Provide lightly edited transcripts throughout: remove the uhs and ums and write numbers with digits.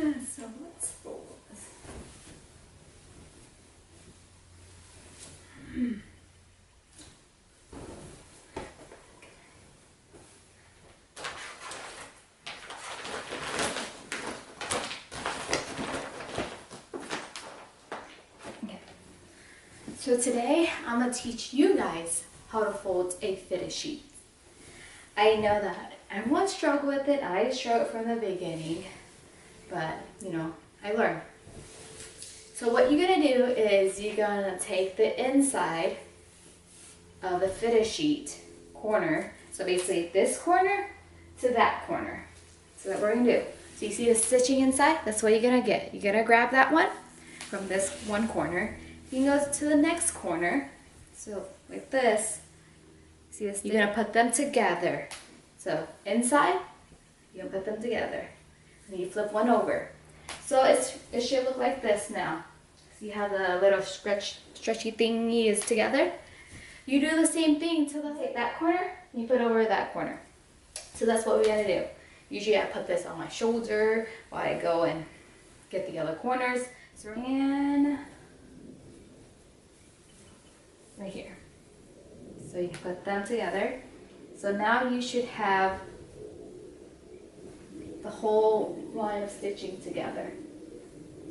So let's fold this. Okay. So today I'm going to teach you guys how to fold a fitted sheet. I know that everyone struggled with it. I struggled from the beginning, but you know, I learned. So what you're gonna do is you're gonna take the inside of the fitted sheet corner. So basically this corner to that corner. So that's what we're gonna do. So you see the stitching inside? That's what you're gonna get. You're gonna grab that one from this one corner. You can go to the next corner. So like this. See this? You're gonna put them together. So inside, you're gonna put them together. And you flip one over. So it should look like this now. See how the little stretchy thingy is together? You do the same thing to take that corner, and you put over that corner. So that's what we're gonna do. Usually I put this on my shoulder while I go and get the other corners. And right here. So you put them together. So now you should have the whole line of stitching together.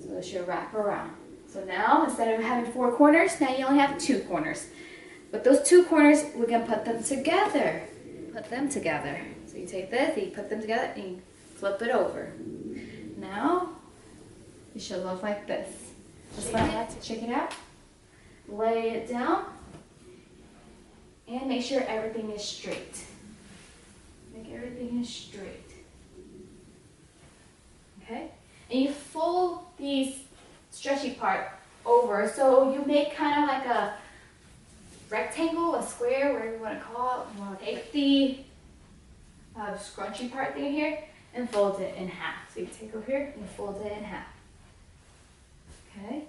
So it should wrap around. So now instead of having 4 corners, now you only have 2 corners. But those 2 corners, we're gonna put them together. Put them together. So you take this, and you put them together, and you flip it over. Now, it should look like this. That's what I like to check it out. Lay it down. And make sure everything is straight. Make everything is straight. Okay? And you fold these stretchy part over, so you make kind of like a rectangle, a square, whatever you want to call it. You want to take the scrunchy part thing here and fold it in half. So you take over here and fold it in half. Okay?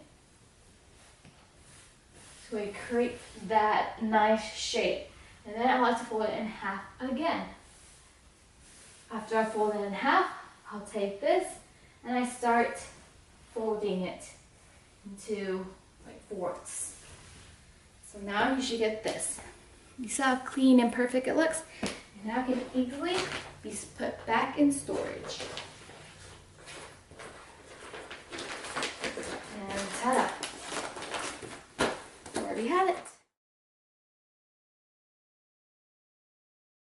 So we create that nice shape. And then I like to fold it in half again. After I fold it in half, I'll take this and I start folding it into like fourths. So now you should get this. You see how clean and perfect it looks? And now it can easily be put back in storage.